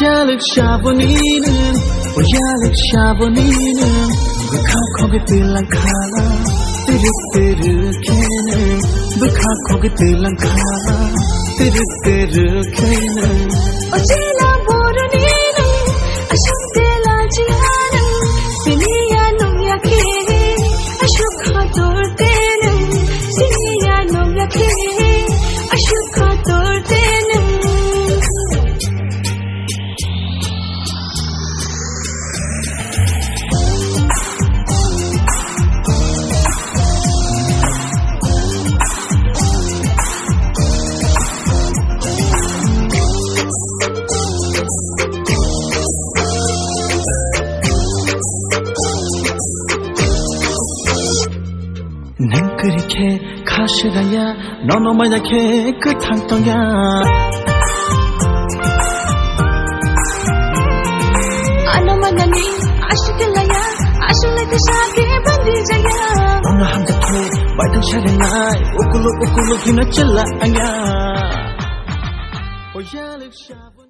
Yalwk 샤보니는 Yalwk 샤보니는 북한국의 뜰랑카 뜨르뜨르케는 북한국의 뜰랑카 뜨르뜨르케는 어찌나 모르니는 아쉽게라지 않은 시니야 농약해 아슈카돌 때는 시니야 농약해 아슈카돌 때는 난 그렇게 가시가야 너무 만약해 그 탕덩야 아너만나니 아쉽길라야 아쉽레드 샤게 반디자야 너나 함덕해 말든 샤레나 우꾸룩 우꾸룩 힘을 찔러 아냐 Yalwk 샤보